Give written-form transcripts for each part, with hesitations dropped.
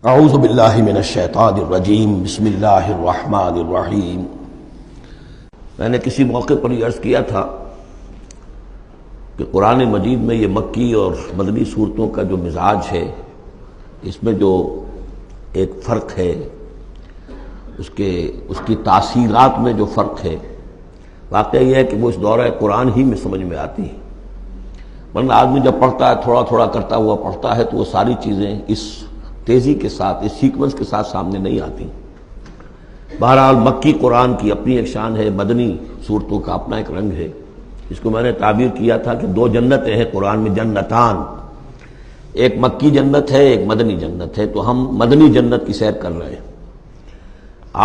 اعوذ باللہ من الشیطان الرجیم بسم اللہ الرحمن الرحیم۔ میں نے کسی موقع پر یہ عرض کیا تھا کہ قرآن مجید میں یہ مکی اور مدنی صورتوں کا جو مزاج ہے، اس میں جو ایک فرق ہے، اس کی تاثیرات میں جو فرق ہے، واقعہ یہ ہے کہ وہ اس دورہ قرآن ہی میں سمجھ میں آتی ہے، ورنہ آدمی جب پڑھتا ہے تھوڑا تھوڑا کرتا ہوا پڑھتا ہے تو وہ ساری چیزیں اس تیزی کے ساتھ، اس سیکوینس کے ساتھ سامنے نہیں آتی۔ بہرحال مکی قرآن کی اپنی ایک شان ہے، مدنی صورتوں کا اپنا ایک رنگ ہے۔ اس کو میں نے تعبیر کیا تھا کہ دو جنتیں ہیں قرآن میں، جنتان، ایک مکی جنت ہے، ایک مدنی جنت ہے، تو ہم مدنی جنت کی سیر کر رہے ہیں۔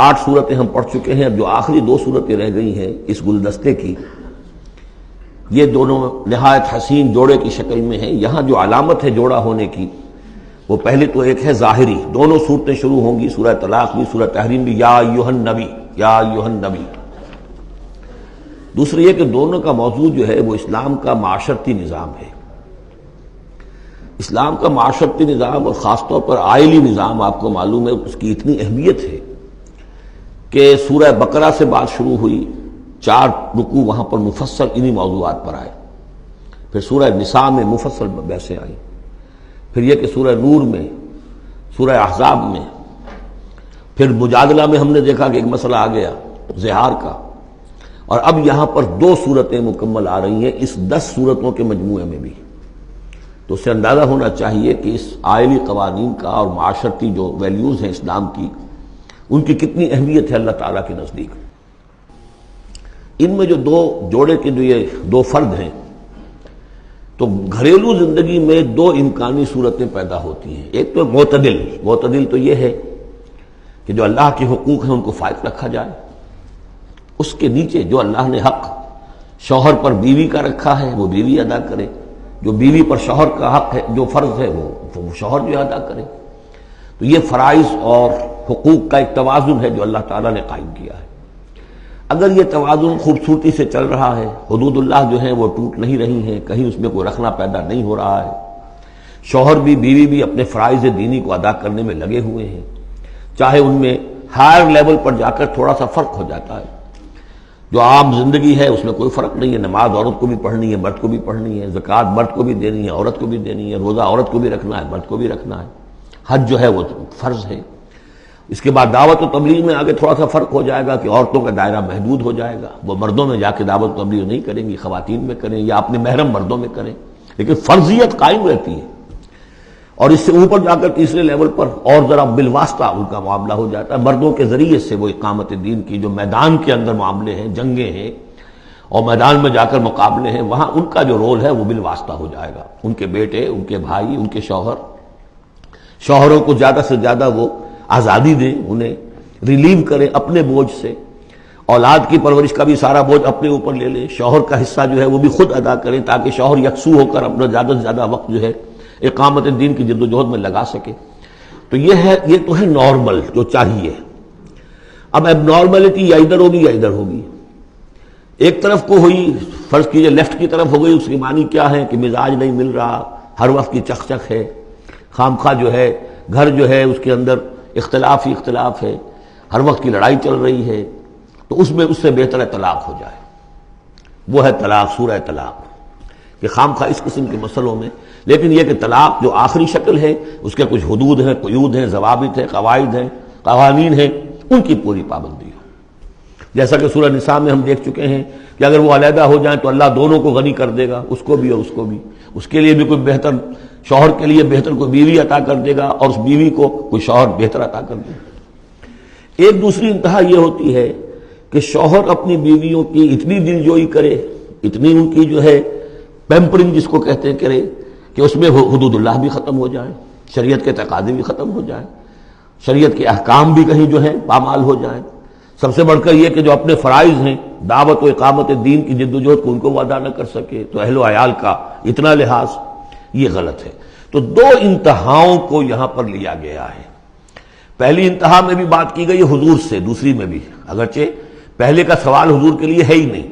8 صورتیں ہم پڑھ چکے ہیں، اب جو آخری 2 صورتیں رہ گئی ہیں اس گلدستے کی، یہ دونوں نہایت حسین جوڑے کی شکل میں ہیں۔ یہاں جو علامت ہے جوڑا ہونے کی، وہ پہلے تو ایک ہے ظاہری، دونوں صورتیں شروع ہوں گی، سورہ طلاق بھی سورہ تحریم بھی، یا ایھا النبی، یا ایھا النبی۔ دوسری یہ کہ دونوں کا موضوع جو ہے وہ اسلام کا معاشرتی نظام ہے۔ اسلام کا معاشرتی نظام اور خاص طور پر آئلی نظام، آپ کو معلوم ہے اس کی اتنی اہمیت ہے کہ سورہ بقرہ سے بات شروع ہوئی، 4 رکوع وہاں پر مفصل انہی موضوعات پر آئے، پھر سورہ نساء میں مفصل بحثیں آئیں، پھر یہ کہ سورہ نور میں، سورہ احزاب میں، پھر مجادلہ میں ہم نے دیکھا کہ ایک مسئلہ آ گیا زہار کا، اور اب یہاں پر 2 صورتیں مکمل آ رہی ہیں اس 10 صورتوں کے مجموعے میں بھی۔ تو اس سے اندازہ ہونا چاہیے کہ اس آئلی قوانین کا اور معاشرتی جو ویلیوز ہیں اسلام کی، ان کی کتنی اہمیت ہے اللہ تعالیٰ کے نزدیک۔ ان میں جو 2 جوڑے کے جو یہ 2 فرد ہیں، تو گھریلو زندگی میں 2 امکانی صورتیں پیدا ہوتی ہیں۔ ایک تو معتدل تو یہ ہے کہ جو اللہ کے حقوق ہیں ان کو فائق رکھا جائے، اس کے نیچے جو اللہ نے حق شوہر پر بیوی کا رکھا ہے وہ بیوی ادا کرے، جو بیوی پر شوہر کا حق ہے، جو فرض ہے وہ شوہر جو ادا کرے۔ تو یہ فرائض اور حقوق کا ایک توازن ہے جو اللہ تعالیٰ نے قائم کیا ہے۔ اگر یہ توازن خوبصورتی سے چل رہا ہے، حدود اللہ جو ہیں وہ ٹوٹ نہیں رہی ہیں، کہیں اس میں کوئی رخنا پیدا نہیں ہو رہا ہے، شوہر بھی بیوی بھی اپنے فرائض دینی کو ادا کرنے میں لگے ہوئے ہیں، چاہے ان میں ہائر لیول پر جا کر تھوڑا سا فرق ہو جاتا ہے، جو عام زندگی ہے اس میں کوئی فرق نہیں ہے، نماز عورت کو بھی پڑھنی ہے، مرد کو بھی پڑھنی ہے، زکوٰۃ مرد کو بھی دینی ہے، عورت کو بھی دینی ہے، روزہ عورت کو بھی رکھنا ہے، مرد کو بھی رکھنا ہے، حج جو ہے وہ فرض ہے۔ اس کے بعد دعوت و تبلیغ میں آگے تھوڑا سا فرق ہو جائے گا کہ عورتوں کا دائرہ محدود ہو جائے گا، وہ مردوں میں جا کے دعوت و تبلیغ نہیں کریں گی، خواتین میں کریں یا اپنے محرم مردوں میں کریں، لیکن فرضیت قائم رہتی ہے۔ اور اس سے اوپر جا کر تیسرے لیول پر اور ذرا بالواسطہ ان کا معاملہ ہو جاتا ہے، مردوں کے ذریعے سے وہ اقامت دین کی جو میدان کے اندر معاملے ہیں، جنگیں ہیں اور میدان میں جا کر مقابلے ہیں، وہاں ان کا جو رول ہے وہ بالواسطہ ہو جائے گا۔ ان کے بیٹے، ان کے بھائی، ان کے شوہروں کو زیادہ سے زیادہ وہ آزادی دیں، انہیں ریلیو کریں اپنے بوجھ سے، اولاد کی پرورش کا بھی سارا بوجھ اپنے اوپر لے لیں، شوہر کا حصہ جو ہے وہ بھی خود ادا کریں تاکہ شوہر یکسو ہو کر اپنا زیادہ سے زیادہ وقت جو ہے اقامت دین کی جد و جہد میں لگا سکے۔ تو یہ تو ہے نارمل جو چاہیے۔ اب نارملٹی یا ادھر ہوگی یا ادھر ہوگی، ایک طرف کو ہوئی، فرض کیجئے لیفٹ کی طرف ہو گئی، اس کی معنی کیا ہے کہ مزاج نہیں مل رہا، ہر وقت کی چک چک ہے، خام خواہ جو ہے گھر جو ہے اس کے اندر اختلاف ہی اختلاف ہے، ہر وقت کی لڑائی چل رہی ہے، تو اس سے بہتر ہے طلاق ہو جائے۔ وہ ہے طلاق، سورہ طلاق، کہ خام خواہ اس قسم کے مسئلوں میں، لیکن یہ کہ طلاق جو آخری شکل ہے اس کے کچھ حدود ہیں، قیود ہیں، ضوابط ہیں، قواعد ہیں، قوانین ہیں، ان کی پوری پابندی ہو۔ جیسا کہ سورہ نساء میں ہم دیکھ چکے ہیں کہ اگر وہ علیحدہ ہو جائیں تو اللہ دونوں کو غنی کر دے گا، اس کو بھی اور اس کو بھی، اس کے لیے بھی کوئی بہتر، شوہر کے لیے بہتر کوئی بیوی عطا کر دے گا اور اس بیوی کو کوئی شوہر بہتر عطا کر دے گا۔ ایک دوسری انتہا یہ ہوتی ہے کہ شوہر اپنی بیویوں کی اتنی دلجوئی کرے، اتنی ان کی جو ہے پیمپرنگ جس کو کہتے ہیں کرے، کہ اس میں حدود اللہ بھی ختم ہو جائیں، شریعت کے تقاضے بھی ختم ہو جائیں، شریعت کے احکام بھی کہیں جو ہے پامال ہو جائیں۔ سب سے بڑھ کر یہ کہ جو اپنے فرائض ہیں، دعوت و اقامت دین کی جد و جہد کو ان کو وہ ادا نہ کر سکے، تو اہل و عیال کا اتنا لحاظ، یہ غلط ہے۔ تو 2 انتہاؤں کو یہاں پر لیا گیا ہے۔ پہلی انتہا میں بھی بات کی گئی حضور سے، دوسری میں بھی، اگرچہ پہلے کا سوال حضور کے لیے ہے ہی نہیں،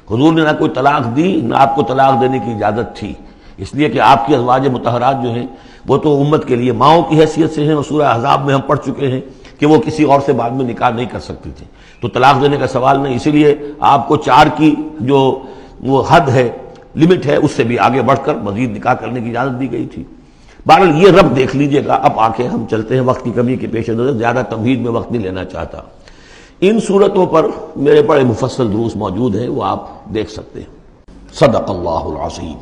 حضور نے نہ کوئی طلاق دی، نہ آپ کو طلاق دینے کی اجازت تھی، اس لیے کہ آپ کی ازواج مطہرات جو ہیں وہ تو امت کے لیے ماؤں کی حیثیت سے ہیں، اور سورہ احزاب میں ہم پڑھ چکے ہیں کہ وہ کسی اور سے بعد میں نکاح نہیں کر سکتی تھی، تو طلاق دینے کا سوال نہیں، اسی لیے آپ کو 4 کی جو وہ حد ہے، لمٹ ہے، اس سے بھی آگے بڑھ کر مزید نکاح کرنے کی اجازت دی گئی تھی۔ بہرحال یہ رب دیکھ لیجئے گا۔ اب آنکھیں ہم چلتے ہیں، وقت کی کمی کے پیش نظر زیادہ تمہید میں وقت نہیں لینا چاہتا۔ ان صورتوں پر میرے بڑے مفصل دروس موجود ہیں، وہ آپ دیکھ سکتے ہیں۔ صدق اللہ العظیم۔